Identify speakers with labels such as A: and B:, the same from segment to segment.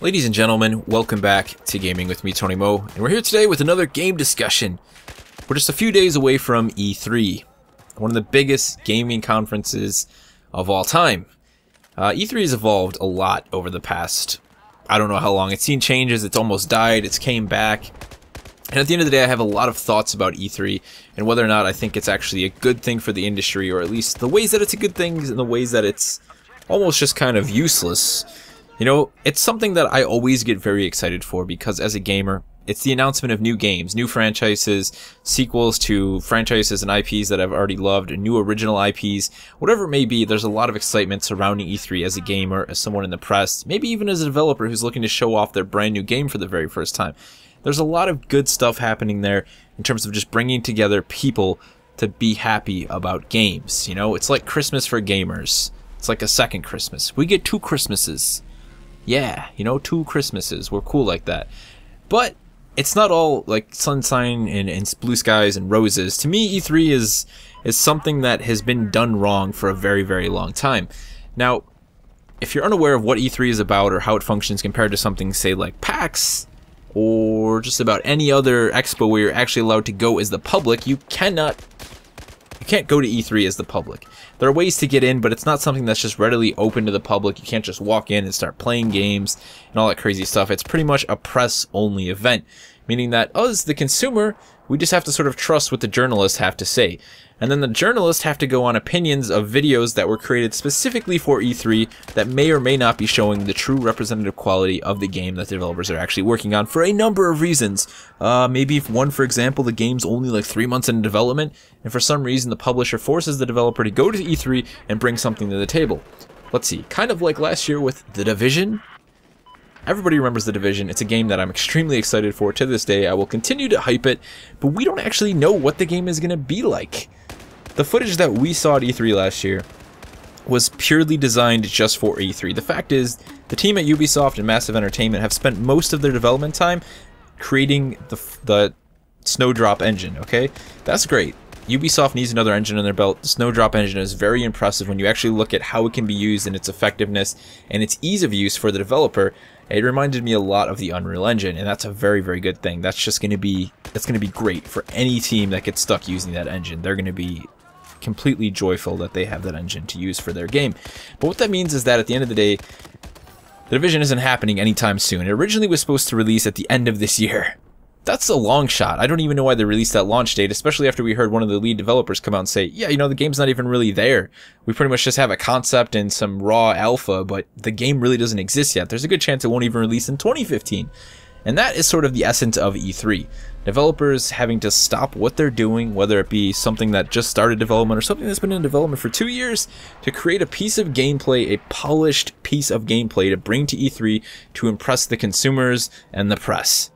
A: Ladies and gentlemen, welcome back to Gaming with me, Tony Mo, and we're here today with another game discussion. We're just a few days away from E3, one of the biggest gaming conferences of all time. E3 has evolved a lot over the past, I don't know how long. It's seen changes, it's almost died, it's came back. And at the end of the day, I have a lot of thoughts about E3 and whether or not I think it's actually a good thing for the industry, or at least the ways that it's a good thing and the ways that it's almost just kind of useless. You know, it's something that I always get very excited for because as a gamer, it's the announcement of new games, new franchises, sequels to franchises and IPs that I've already loved, new original IPs, whatever it may be. There's a lot of excitement surrounding E3 as a gamer, as someone in the press, maybe even as a developer who's looking to show off their brand new game for the very first time. There's a lot of good stuff happening there in terms of just bringing together people to be happy about games. You know, it's like Christmas for gamers. It's like a second Christmas. We get 2 Christmases. Yeah, you know, 2 Christmases. We're cool like that. But it's not all like sunshine and blue skies and roses. To me, E3 is something that has been done wrong for a very, very long time. Now, if you're unaware of what E3 is about or how it functions compared to something, say, like PAX, or just about any other expo where you're actually allowed to go as the public, you can't go to E3 as the public. There are ways to get in, but it's not something that's just readily open to the public. You can't just walk in and start playing games and all that crazy stuff. It's pretty much a press-only event, meaning that us, the consumer, we just have to sort of trust what the journalists have to say. And then the journalists have to go on opinions of videos that were created specifically for E3 that may or may not be showing the true representative quality of the game that the developers are actually working on for a number of reasons. Maybe if one, for example, the game's only like 3 months in development, and for some reason the publisher forces the developer to go to E3 and bring something to the table. Let's see, kind of like last year with The Division. Everybody remembers The Division. It's a game that I'm extremely excited for to this day. I will continue to hype it, but we don't actually know what the game is going to be like. The footage that we saw at E3 last year was purely designed just for E3. The fact is, the team at Ubisoft and Massive Entertainment have spent most of their development time creating the Snowdrop engine, okay? That's great. Ubisoft needs another engine on their belt. The Snowdrop engine is very impressive when you actually look at how it can be used and its effectiveness and its ease of use for the developer. It reminded me a lot of the Unreal Engine, and that's a very, very good thing. That's just going to be great for any team that gets stuck using that engine. They're going to be completely joyful that they have that engine to use for their game. But what that means is that at the end of the day, The Division isn't happening anytime soon. It originally was supposed to release at the end of this year. That's a long shot. I don't even know why they released that launch date, especially after we heard one of the lead developers come out and say, yeah, you know, the game's not even really there. We pretty much just have a concept and some raw alpha, but the game really doesn't exist yet. There's a good chance it won't even release in 2015. And that is sort of the essence of E3. Developers having to stop what they're doing, whether it be something that just started development or something that's been in development for 2 years, to create a piece of gameplay, a polished piece of gameplay to bring to E3 to impress the consumers and the press.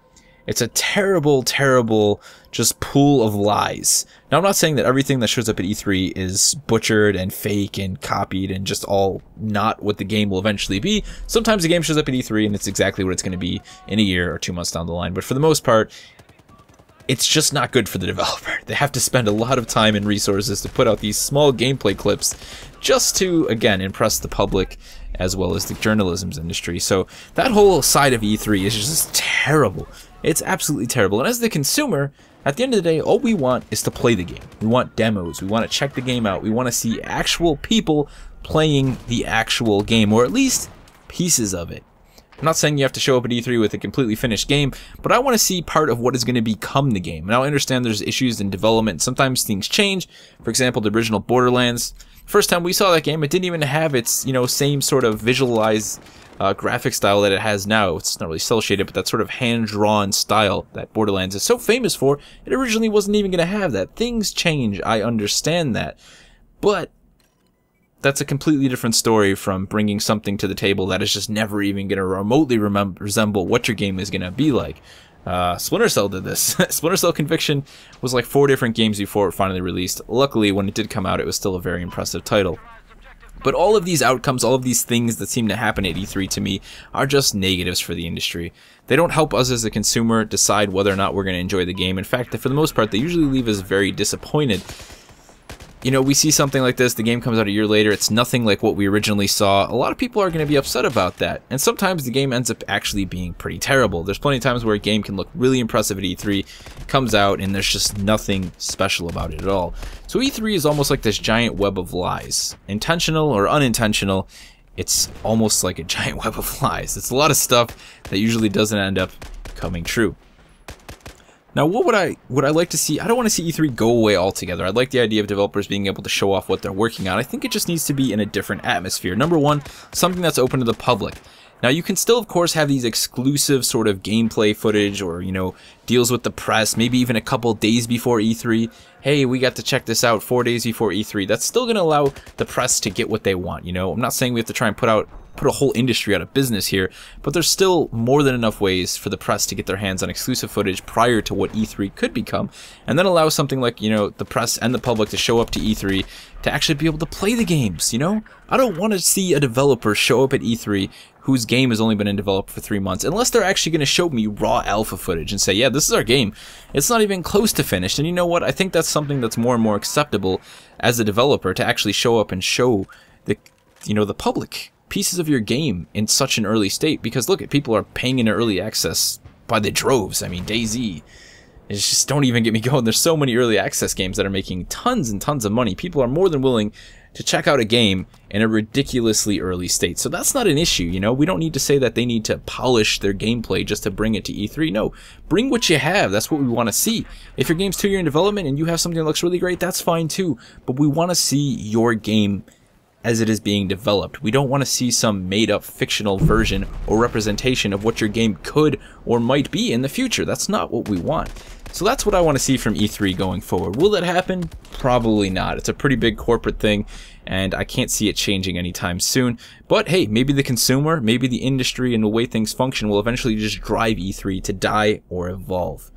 A: It's a terrible, terrible just pool of lies. Now, I'm not saying that everything that shows up at E3 is butchered and fake and copied and just all not what the game will eventually be. Sometimes the game shows up at E3 and it's exactly what it's going to be in a year or 2 months down the line. But for the most part, it's just not good for the developer. They have to spend a lot of time and resources to put out these small gameplay clips just to, again, impress the public as well as the journalism industry. So that whole side of E3 is just terrible. It's absolutely terrible. And as the consumer, at the end of the day, all we want is to play the game. We want demos. We want to check the game out. We want to see actual people playing the actual game, or at least pieces of it. I'm not saying you have to show up at E3 with a completely finished game, but I want to see part of what is going to become the game. Now, I understand there's issues in development. Sometimes things change. For example, the original Borderlands. First time we saw that game, it didn't even have its, you know, same sort of visualized graphic style that it has now. It's not really cel shaded, but that sort of hand-drawn style that Borderlands is so famous for, it originally wasn't even going to have that. Things change, I understand that. But that's a completely different story from bringing something to the table that is just never even going to remotely resemble what your game is going to be like. Splinter Cell did this. Splinter Cell Conviction was like 4 different games before it finally released. Luckily, when it did come out, it was still a very impressive title. But all of these outcomes, all of these things that seem to happen at E3 to me are just negatives for the industry. They don't help us as a consumer decide whether or not we're going to enjoy the game. In fact, for the most part, they usually leave us very disappointed. you know, we see something like this, the game comes out a year later, it's nothing like what we originally saw. A lot of people are going to be upset about that. And sometimes the game ends up actually being pretty terrible. There's plenty of times where a game can look really impressive at E3, comes out, and there's just nothing special about it at all. So E3 is almost like this giant web of lies. Intentional or unintentional, it's almost like a giant web of lies. It's a lot of stuff that usually doesn't end up coming true. Now, what would I like to see? I don't want to see E3 go away altogether. I like the idea of developers being able to show off what they're working on. I think it just needs to be in a different atmosphere. Number one, something that's open to the public. Now, you can still, of course, have these exclusive sort of gameplay footage or, you know, deals with the press, maybe even a couple days before E3. Hey, we got to check this out 4 days before E3. That's still going to allow the press to get what they want, you know? I'm not saying we have to try and put a whole industry out of business here, but there's still more than enough ways for the press to get their hands on exclusive footage prior to what E3 could become, and then allow something like, you know, the press and the public to show up to E3 to actually be able to play the games, you know? I don't want to see a developer show up at E3 whose game has only been in development for 3 months, unless they're actually going to show me raw alpha footage and say, yeah, this is our game. It's not even close to finished. And you know what? I think that's something that's more and more acceptable as a developer, to actually show up and show the, you know, the public pieces of your game in such an early state. Because look, people are paying in early access by the droves. I mean, DayZ. It's just, don't even get me going. There's so many early access games that are making tons and tons of money. People are more than willing to check out a game in a ridiculously early state. So that's not an issue, you know? We don't need to say that they need to polish their gameplay just to bring it to E3. No, bring what you have. That's what we want to see. If your game's 2 years in development and you have something that looks really great, that's fine too. But we want to see your game as it is being developed. We don't want to see some made-up fictional version or representation of what your game could or might be in the future. That's not what we want. So that's what I want to see from E3 going forward. Will that happen? Probably not. It's a pretty big corporate thing, and I can't see it changing anytime soon. But hey, maybe the consumer, maybe the industry, and the way things function will eventually just drive E3 to die or evolve.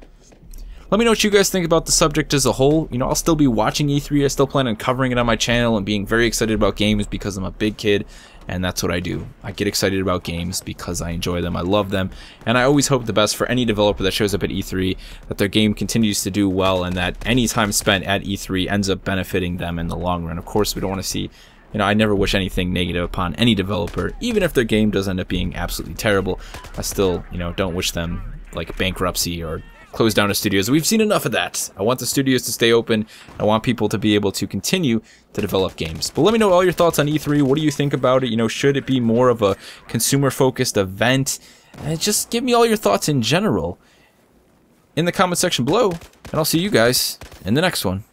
A: Let me know what you guys think about the subject as a whole. You know, I'll still be watching E3. I still plan on covering it on my channel and being very excited about games because I'm a big kid, and that's what I do. I get excited about games because I enjoy them, I love them, and I always hope the best for any developer that shows up at E3, that their game continues to do well, and that any time spent at E3 ends up benefiting them in the long run. Of course, we don't want to see, you know, I never wish anything negative upon any developer, even if their game does end up being absolutely terrible. I still, you know, don't wish them, like, bankruptcy or close down the studios. We've seen enough of that. I want the studios to stay open. I want people to be able to continue to develop games. But let me know all your thoughts on E3. What do you think about it? You know, should it be more of a consumer-focused event? And just give me all your thoughts in general in the comment section below, and I'll see you guys in the next one.